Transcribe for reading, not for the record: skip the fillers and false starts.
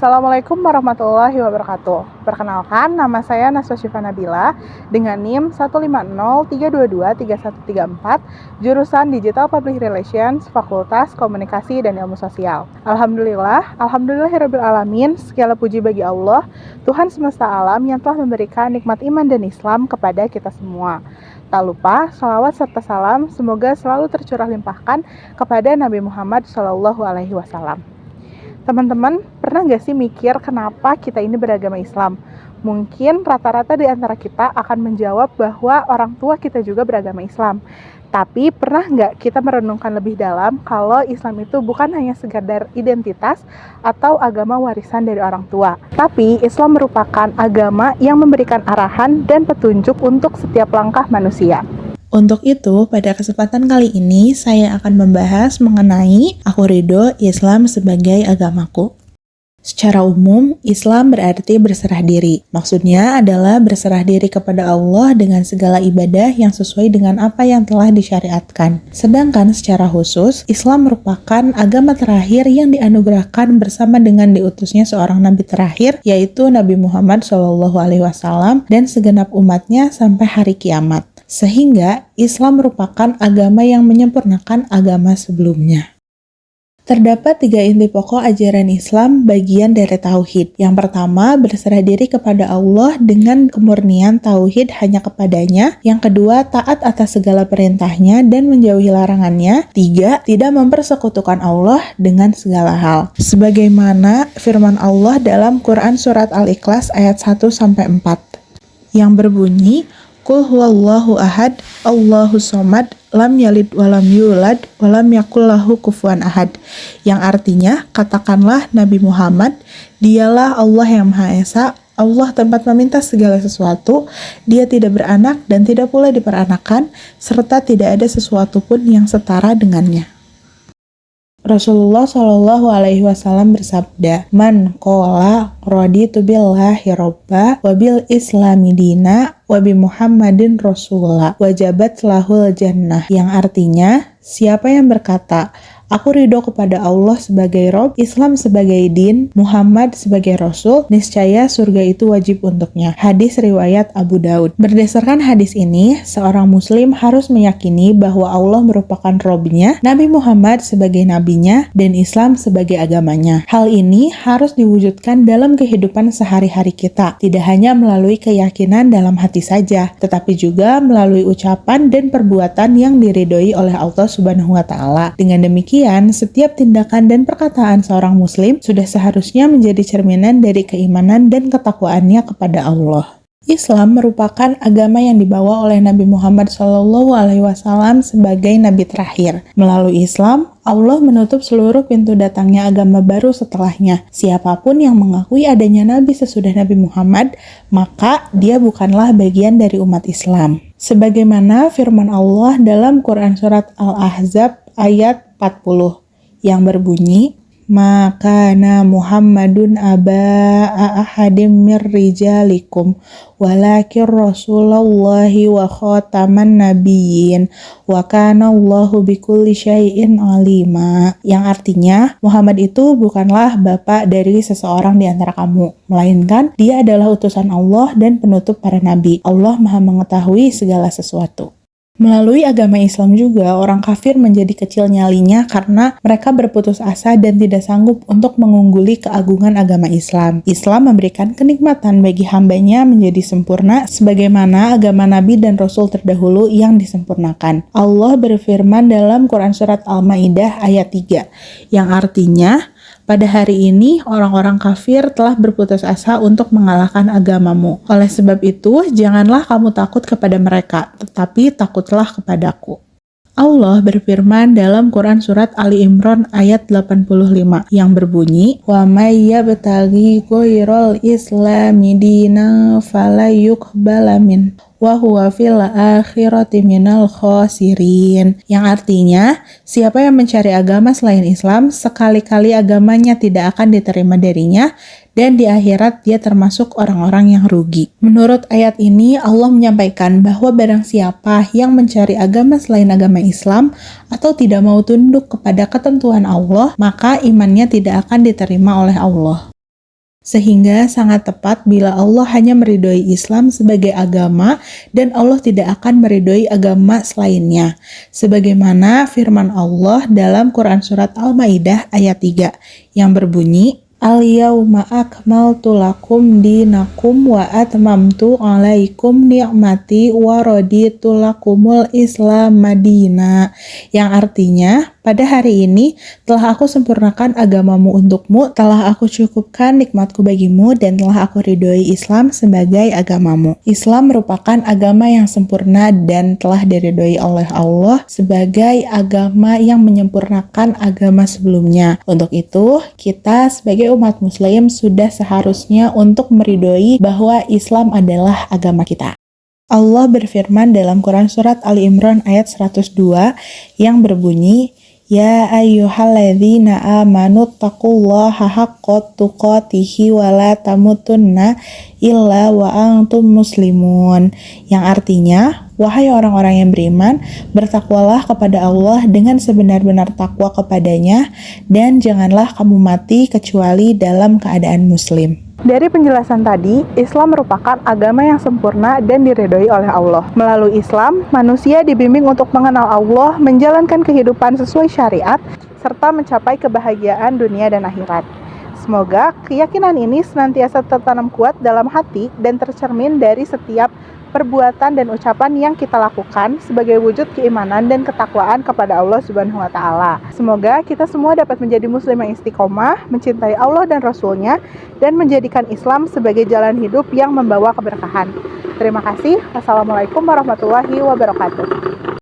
Assalamualaikum warahmatullahi wabarakatuh. Perkenalkan, nama saya Naswa Syifa Nabila dengan NIM 1503223134, jurusan Digital Public Relations, Fakultas Komunikasi dan Ilmu Sosial. Alhamdulillahirrabbilalamin, segala puji bagi Allah, Tuhan semesta alam yang telah memberikan nikmat iman dan Islam kepada kita semua. Tak lupa, sholawat serta salam semoga selalu tercurah limpahkan kepada Nabi Muhammad SAW. Teman-teman, pernah nggak sih mikir kenapa kita ini beragama Islam? Mungkin rata-rata di antara kita akan menjawab bahwa orang tua kita juga beragama Islam. Tapi pernah nggak kita merenungkan lebih dalam kalau Islam itu bukan hanya sekadar identitas atau agama warisan dari orang tua. Tapi Islam merupakan agama yang memberikan arahan dan petunjuk untuk setiap langkah manusia. Untuk itu, pada kesempatan kali ini, saya akan membahas mengenai aku ridho Islam sebagai agamaku. Secara umum, Islam berarti berserah diri. Maksudnya adalah berserah diri kepada Allah dengan segala ibadah yang sesuai dengan apa yang telah disyariatkan. Sedangkan secara khusus, Islam merupakan agama terakhir yang dianugerahkan bersama dengan diutusnya seorang nabi terakhir, yaitu Nabi Muhammad SAW dan segenap umatnya sampai hari kiamat. Sehingga Islam merupakan agama yang menyempurnakan agama sebelumnya. Terdapat 3 inti pokok ajaran Islam bagian dari tauhid. Yang pertama, berserah diri kepada Allah dengan kemurnian tauhid hanya kepadanya. Yang kedua, taat atas segala perintahnya dan menjauhi larangannya. 3, tidak mempersekutukan Allah dengan segala hal. Sebagaimana firman Allah dalam Quran Surat Al-Ikhlas ayat 1-4 yang berbunyi, Qul huwallahu ahad, Allahus somad, lam yalid walam yulad, walam yakul lahu kufuwan ahad. Yang artinya, katakanlah Nabi Muhammad, dialah Allah yang Maha Esa, Allah tempat meminta segala sesuatu, dia tidak beranak dan tidak pula diperanakan, serta tidak ada sesuatu pun yang setara dengannya. Rasulullah SAW bersabda, Man qala raditu billahi robba wabil islami dina wabi Muhammadin Rasulullah wajabat lahul jannah. Yang artinya, siapa yang berkata, aku ridho kepada Allah sebagai Rob, Islam sebagai din, Muhammad sebagai Rasul, niscaya surga itu wajib untuknya. Hadis riwayat Abu Daud. Berdasarkan hadis ini, seorang muslim harus meyakini bahwa Allah merupakan Robnya, Nabi Muhammad sebagai nabinya, dan Islam sebagai agamanya. Hal ini harus diwujudkan dalam kehidupan sehari-hari kita, tidak hanya melalui keyakinan dalam hati saja, tetapi juga melalui ucapan dan perbuatan yang diridhoi oleh Allah Subhanahu wa Ta'ala. Dengan demikian, setiap tindakan dan perkataan seorang muslim sudah seharusnya menjadi cerminan dari keimanan dan ketakwaannya kepada Allah. Islam merupakan agama yang dibawa oleh Nabi Muhammad SAW sebagai nabi terakhir. Melalui Islam, Allah menutup seluruh pintu datangnya agama baru setelahnya. Siapapun yang mengakui adanya nabi sesudah Nabi Muhammad, maka dia bukanlah bagian dari umat Islam. Sebagaimana firman Allah dalam Quran Surat Al-Ahzab ayat 40 yang berbunyi, Makana Muhammadun aba ahadim mir rijalikum walakin Rasulullahi wa khataman nabiyyin wa kana Allahu bikulli syai'in alima. Yang artinya, Muhammad itu bukanlah bapak dari seseorang di antara kamu, melainkan dia adalah utusan Allah dan penutup para nabi. Allah Maha mengetahui segala sesuatu. Melalui agama Islam juga, orang kafir menjadi kecil nyalinya karena mereka berputus asa dan tidak sanggup untuk mengungguli keagungan agama Islam. Islam memberikan kenikmatan bagi hambanya menjadi sempurna sebagaimana agama Nabi dan Rasul terdahulu yang disempurnakan. Allah berfirman dalam Quran Surat Al-Ma'idah ayat 3, yang artinya, pada hari ini, orang-orang kafir telah berputus asa untuk mengalahkan agamamu. Oleh sebab itu, janganlah kamu takut kepada mereka, tetapi takutlah kepadaku. Allah berfirman dalam Quran Surat Ali Imran ayat 85 yang berbunyi, Wa may yabtaghi ghairal islami dinan fala yuqbala min wa huwa fil akhirati minal khasirin. Yang artinya, siapa yang mencari agama selain Islam, sekali-kali agamanya tidak akan diterima darinya, dan di akhirat dia termasuk orang-orang yang rugi. Menurut ayat ini, Allah menyampaikan bahwa barang siapa yang mencari agama selain agama Islam atau tidak mau tunduk kepada ketentuan Allah, maka imannya tidak akan diterima oleh Allah. Sehingga sangat tepat bila Allah hanya meridhoi Islam sebagai agama dan Allah tidak akan meridhoi agama selainnya. Sebagaimana firman Allah dalam Quran Surat Al-Ma'idah ayat 3 yang berbunyi, Al-yawma akmaltu lakum dinakum wa atmamtu alaikum ni'mati wa raditu lakumul Islam madina. Yang artinya, pada hari ini telah aku sempurnakan agamamu untukmu, telah aku cukupkan nikmatku bagimu, dan telah aku ridhoi Islam sebagai agamamu. Islam merupakan agama yang sempurna dan telah diridhoi oleh Allah sebagai agama yang menyempurnakan agama sebelumnya. Untuk itu, kita sebagai umat muslim sudah seharusnya untuk meridhoi bahwa Islam adalah agama kita. Allah berfirman dalam Quran Surat Ali Imran ayat 102 yang berbunyi, Ya ayyuhalladzina amanu taqullaha haqqa tuqatihi wa la tamutunna illa wa antum muslimun. Yang artinya, wahai orang-orang yang beriman, bertakwalah kepada Allah dengan sebenar-benar takwa kepadanya, dan janganlah kamu mati kecuali dalam keadaan muslim. Dari penjelasan tadi, Islam merupakan agama yang sempurna dan diridhoi oleh Allah. Melalui Islam, manusia dibimbing untuk mengenal Allah, menjalankan kehidupan sesuai syariat, serta mencapai kebahagiaan dunia dan akhirat. Semoga keyakinan ini senantiasa tertanam kuat dalam hati dan tercermin dari setiap perbuatan dan ucapan yang kita lakukan sebagai wujud keimanan dan ketakwaan kepada Allah Subhanahu wa Ta'ala. Semoga kita semua dapat menjadi muslim yang istiqomah, mencintai Allah dan Rasul-Nya, dan menjadikan Islam sebagai jalan hidup yang membawa keberkahan. Terima kasih. Wassalamualaikum warahmatullahi wabarakatuh.